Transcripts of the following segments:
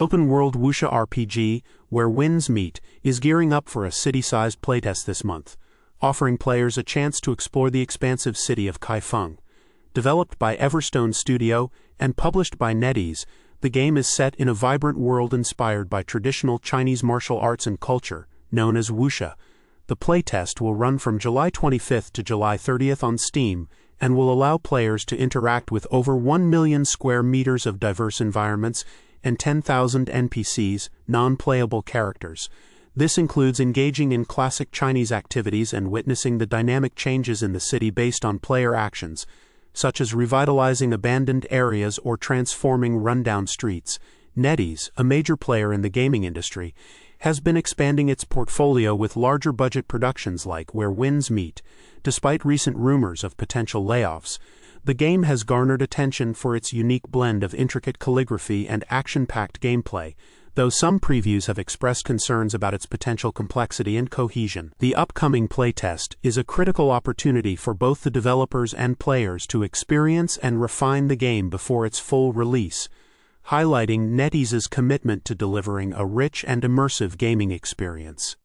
Open-world Wuxia RPG, Where Winds Meet, is gearing up for a city-sized playtest this month, offering players a chance to explore the expansive city of Kaifeng. Developed by Everstone Studio and published by NetEase, the game is set in a vibrant world inspired by traditional Chinese martial arts and culture, known as Wuxia. The playtest will run from July 25th to July 30th on Steam and will allow players to interact with over 1 million square meters of diverse environments and 10,000 NPCs, non-playable characters. This includes engaging in classic Chinese activities and witnessing the dynamic changes in the city based on player actions, such as revitalizing abandoned areas or transforming rundown streets. NetEase, a major player in the gaming industry, has been expanding its portfolio with larger budget productions like Where Winds Meet. Despite recent rumors of potential layoffs, the game has garnered attention for its unique blend of intricate calligraphy and action-packed gameplay, though some previews have expressed concerns about its potential complexity and cohesion. The upcoming playtest is a critical opportunity for both the developers and players to experience and refine the game before its full release, highlighting NetEase's commitment to delivering a rich and immersive gaming experience.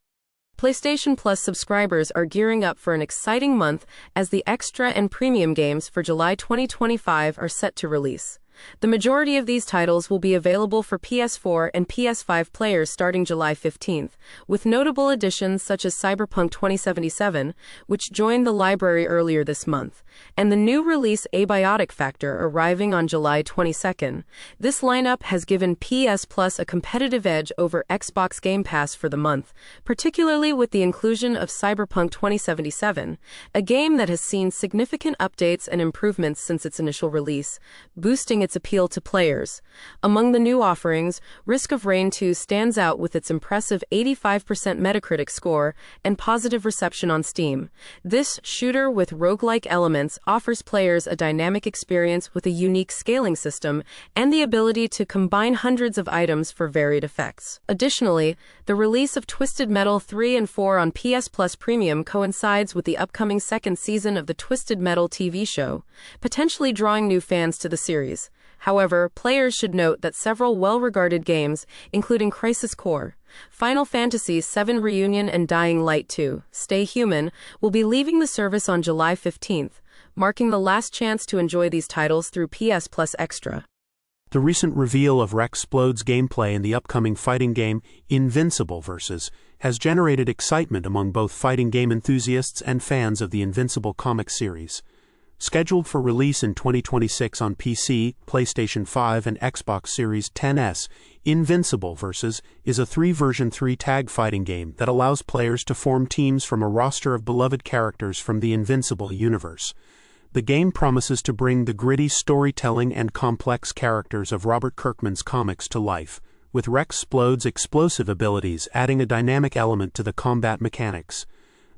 PlayStation Plus subscribers are gearing up for an exciting month as the extra and premium games for July 2025 are set to release. The majority of these titles will be available for PS4 and PS5 players starting July 15th, with notable additions such as Cyberpunk 2077, which joined the library earlier this month, and the new release Abiotic Factor arriving on July 22nd. This lineup has given PS Plus a competitive edge over Xbox Game Pass for the month, particularly with the inclusion of Cyberpunk 2077, a game that has seen significant updates and improvements since its initial release, boosting its appeal to players. Among the new offerings, Risk of Rain 2 stands out with its impressive 85% Metacritic score and positive reception on Steam. This shooter with roguelike elements offers players a dynamic experience with a unique scaling system and the ability to combine hundreds of items for varied effects. Additionally, the release of Twisted Metal 3 and 4 on PS Plus Premium coincides with the upcoming second season of the Twisted Metal TV show, potentially drawing new fans to the series. However, players should note that several well-regarded games, including Crisis Core, Final Fantasy VII Reunion and Dying Light 2, Stay Human, will be leaving the service on July 15th, marking the last chance to enjoy these titles through PS Plus Extra. The recent reveal of Rex Splode's gameplay in the upcoming fighting game Invincible vs. has generated excitement among both fighting game enthusiasts and fans of the Invincible comic series. Scheduled for release in 2026 on PC, PlayStation 5, and Xbox Series XS, Invincible vs. is a 3v3 tag fighting game that allows players to form teams from a roster of beloved characters from the Invincible universe. The game promises to bring the gritty storytelling and complex characters of Robert Kirkman's comics to life, with Rex Splode's explosive abilities adding a dynamic element to the combat mechanics.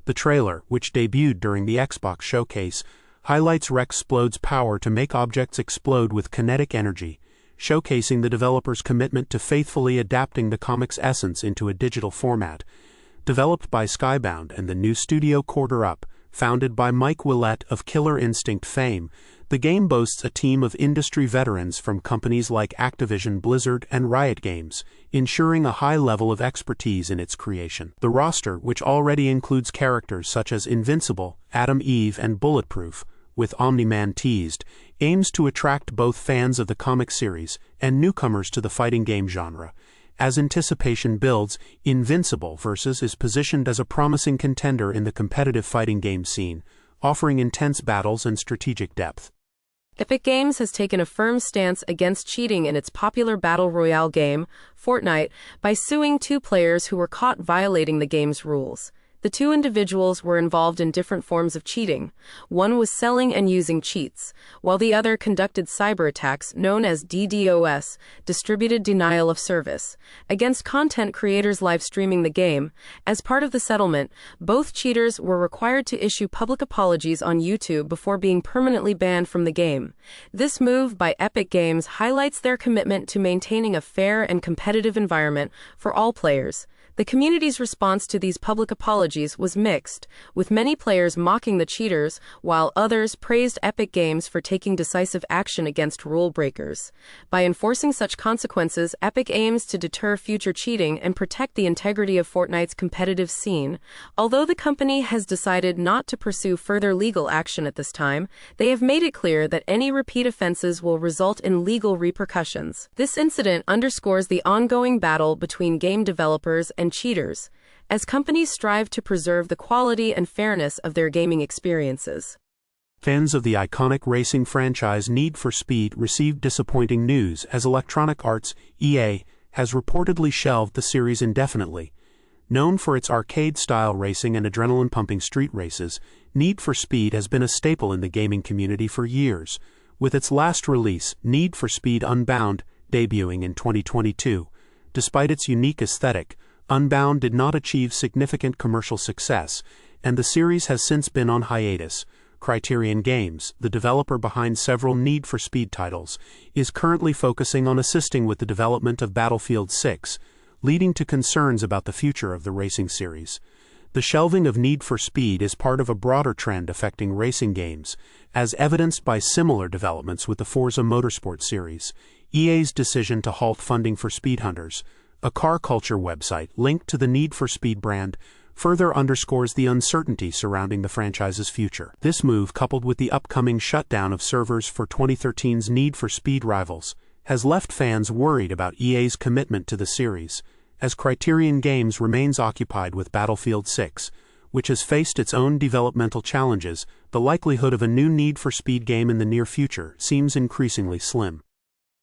The trailer, which debuted during the Xbox showcase, highlights Rex Splode's power to make objects explode with kinetic energy, showcasing the developer's commitment to faithfully adapting the comic's essence into a digital format. Developed by Skybound and the new studio Quarter Up, founded by Mike Willett of Killer Instinct fame, the game boasts a team of industry veterans from companies like Activision Blizzard and Riot Games, ensuring a high level of expertise in its creation. The roster, which already includes characters such as Invincible, Adam Eve, and Bulletproof, with Omni-Man teased, aims to attract both fans of the comic series and newcomers to the fighting game genre. As anticipation builds, Invincible vs. is positioned as a promising contender in the competitive fighting game scene, offering intense battles and strategic depth. Epic Games has taken a firm stance against cheating in its popular battle royale game, Fortnite, by suing two players who were caught violating the game's rules. The two individuals were involved in different forms of cheating. One was selling and using cheats, while the other conducted cyber attacks known as DDoS, distributed denial of service, against content creators live streaming the game. As part of the settlement, both cheaters were required to issue public apologies on YouTube before being permanently banned from the game. This move by Epic Games highlights their commitment to maintaining a fair and competitive environment for all players. The community's response to these public apologies strategies was mixed, with many players mocking the cheaters, while others praised Epic Games for taking decisive action against rule breakers. By enforcing such consequences, Epic aims to deter future cheating and protect the integrity of Fortnite's competitive scene. Although the company has decided not to pursue further legal action at this time, they have made it clear that any repeat offenses will result in legal repercussions. This incident underscores the ongoing battle between game developers and cheaters, as companies strive to preserve the quality and fairness of their gaming experiences. Fans of the iconic racing franchise Need for Speed received disappointing news as Electronic Arts, EA, has reportedly shelved the series indefinitely. Known for its arcade-style racing and adrenaline-pumping street races, Need for Speed has been a staple in the gaming community for years, with its last release, Need for Speed Unbound, debuting in 2022. Despite its unique aesthetic, Unbound did not achieve significant commercial success, and the series has since been on hiatus. Criterion Games, the developer behind several Need for Speed titles, is currently focusing on assisting with the development of Battlefield 6, leading to concerns about the future of the racing series. The shelving of Need for Speed is part of a broader trend affecting racing games, as evidenced by similar developments with the Forza Motorsport series. EA's decision to halt funding for Speed Hunters, a car culture website linked to the Need for Speed brand, further underscores the uncertainty surrounding the franchise's future. This move, coupled with the upcoming shutdown of servers for 2013's Need for Speed Rivals, has left fans worried about EA's commitment to the series, as Criterion Games remains occupied with Battlefield 6, which has faced its own developmental challenges. The likelihood of a new Need for Speed game in the near future seems increasingly slim.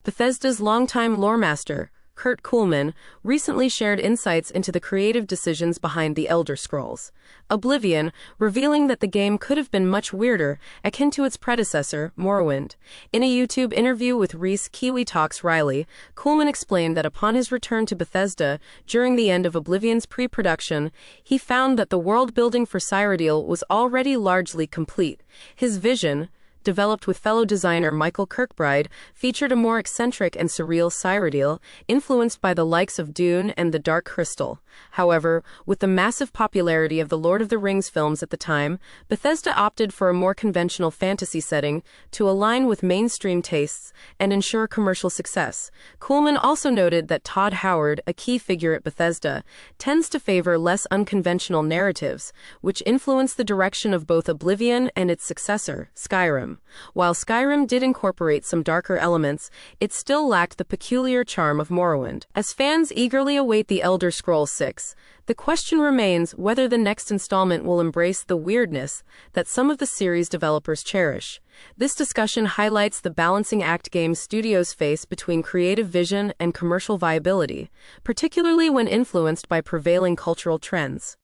Bethesda's longtime loremaster, Kurt Kuhlman, recently shared insights into the creative decisions behind The Elder Scrolls Oblivion, revealing that the game could have been much weirder, akin to its predecessor, Morrowind. In a YouTube interview with Reese Kiwi Talks Riley, Kuhlman explained that upon his return to Bethesda during the end of Oblivion's pre-production, he found that the world-building for Cyrodiil was already largely complete. His vision, developed with fellow designer Michael Kirkbride, featured a more eccentric and surreal Cyrodiil, influenced by the likes of Dune and The Dark Crystal. However, with the massive popularity of the Lord of the Rings films at the time, Bethesda opted for a more conventional fantasy setting to align with mainstream tastes and ensure commercial success. Kuhlman also noted that Todd Howard, a key figure at Bethesda, tends to favor less unconventional narratives, which influence the direction of both Oblivion and its successor, Skyrim. While Skyrim did incorporate some darker elements, it still lacked the peculiar charm of Morrowind. As fans eagerly await The Elder Scrolls 6, the question remains whether the next installment will embrace the weirdness that some of the series developers cherish. This discussion highlights the balancing act game studios face between creative vision and commercial viability, particularly when influenced by prevailing cultural trends.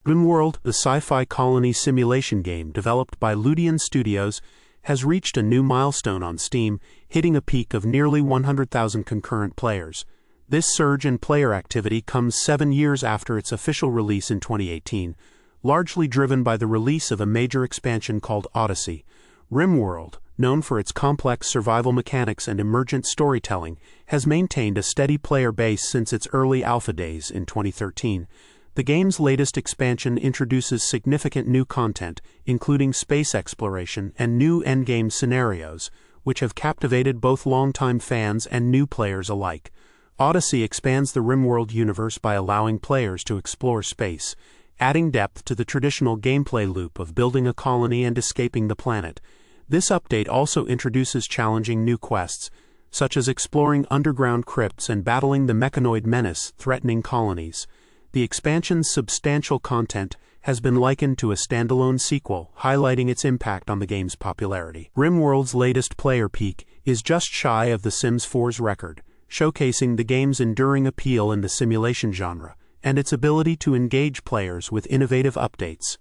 RimWorld, the sci-fi colony simulation game developed by Ludian Studios, has reached a new milestone on Steam, hitting a peak of nearly 100,000 concurrent players. This surge in player activity comes 7 years after its official release in 2018, largely driven by the release of a major expansion called Odyssey. RimWorld, known for its complex survival mechanics and emergent storytelling, has maintained a steady player base since its early alpha days in 2013. The game's latest expansion introduces significant new content, including space exploration and new endgame scenarios, which have captivated both longtime fans and new players alike. Odyssey expands the RimWorld universe by allowing players to explore space, adding depth to the traditional gameplay loop of building a colony and escaping the planet. This update also introduces challenging new quests, such as exploring underground crypts and battling the mechanoid menace threatening colonies. The expansion's substantial content has been likened to a standalone sequel, highlighting its impact on the game's popularity. RimWorld's latest player peak is just shy of The Sims 4's record, showcasing the game's enduring appeal in the simulation genre and its ability to engage players with innovative updates.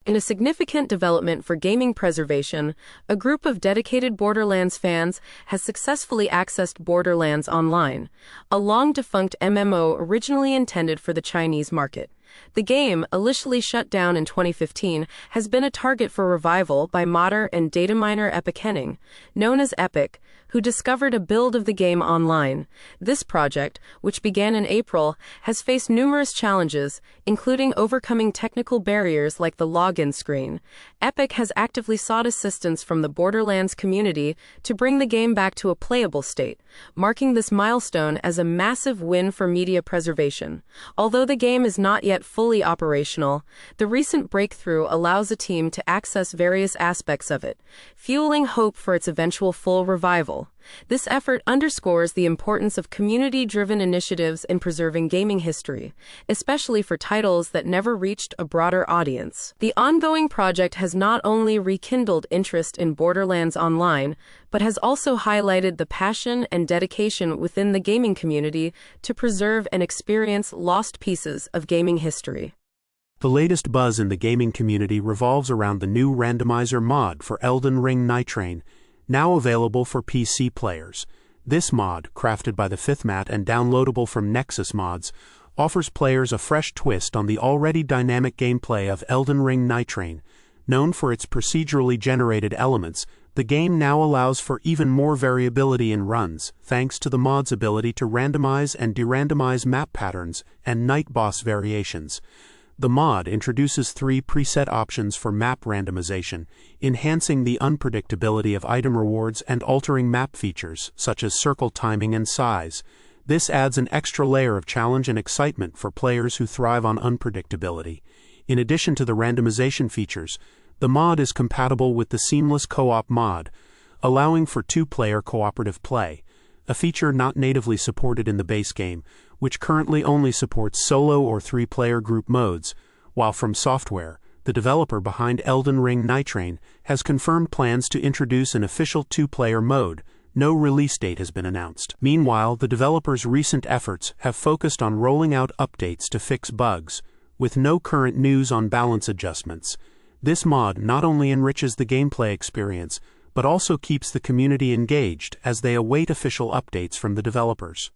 In a significant development for gaming preservation, a group of dedicated Borderlands fans has successfully accessed Borderlands Online, a long-defunct MMO originally intended for the Chinese market. The game, initially shut down in 2015, has been a target for revival by modder and data miner Epic Henning, known as Epic, who discovered a build of the game online. This project, which began in April, has faced numerous challenges, including overcoming technical barriers like the login screen. Epic has actively sought assistance from the Borderlands community to bring the game back to a playable state, marking this milestone as a massive win for media preservation. Although the game is not yet fully operational, the recent breakthrough allows a team to access various aspects of it, fueling hope for its eventual full revival. This effort underscores the importance of community-driven initiatives in preserving gaming history, especially for titles that never reached a broader audience. The ongoing project has not only rekindled interest in Borderlands Online, but has also highlighted the passion and dedication within the gaming community to preserve and experience lost pieces of gaming history. The latest buzz in the gaming community revolves around the new randomizer mod for Elden Ring Nitrain, now available for PC players. This mod, crafted by the Fifth Mat and downloadable from Nexus Mods, offers players a fresh twist on the already dynamic gameplay of Elden Ring Nitrain. Known for its procedurally generated elements, the game now allows for even more variability in runs, thanks to the mod's ability to randomize and de-randomize map patterns and night boss variations. The mod introduces 3 preset options for map randomization, enhancing the unpredictability of item rewards and altering map features, such as circle timing and size. This adds an extra layer of challenge and excitement for players who thrive on unpredictability. In addition to the randomization features, the mod is compatible with the seamless co-op mod, allowing for 2-player cooperative play, a feature not natively supported in the base game, which currently only supports solo or 3-player group modes, while From Software, the developer behind Elden Ring Nitrain, has confirmed plans to introduce an official 2-player mode. No release date has been announced. Meanwhile, the developer's recent efforts have focused on rolling out updates to fix bugs, with no current news on balance adjustments. This mod not only enriches the gameplay experience, but also keeps the community engaged as they await official updates from the developers.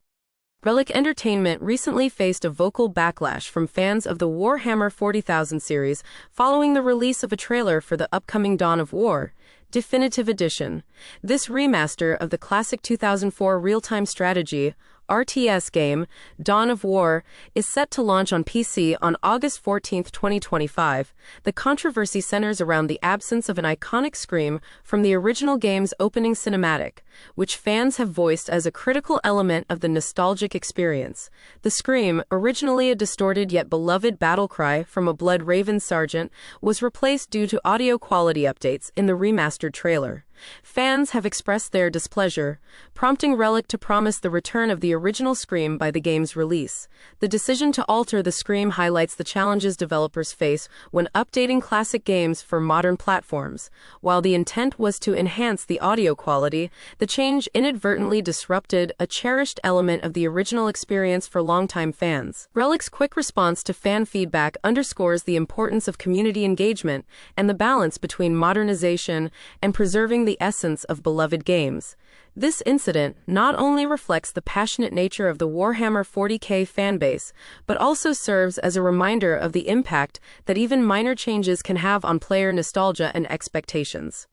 Relic Entertainment recently faced a vocal backlash from fans of the Warhammer 40,000 series following the release of a trailer for the upcoming Dawn of War Definitive Edition. This remaster of the classic 2004 real-time strategy RTS game, Dawn of War, is set to launch on PC on August 14, 2025. The controversy centers around the absence of an iconic scream from the original game's opening cinematic, which fans have voiced as a critical element of the nostalgic experience. The scream, originally a distorted yet beloved battle cry from a blood-raven sergeant, was replaced due to audio quality updates in the remastered trailer. Fans have expressed their displeasure, prompting Relic to promise the return of the original scream by the game's release. The decision to alter the scream highlights the challenges developers face when updating classic games for modern platforms. While the intent was to enhance the audio quality, the change inadvertently disrupted a cherished element of the original experience for longtime fans. Relic's quick response to fan feedback underscores the importance of community engagement and the balance between modernization and preserving the essence of beloved games. This incident not only reflects the passionate nature of the Warhammer 40K fanbase, but also serves as a reminder of the impact that even minor changes can have on player nostalgia and expectations.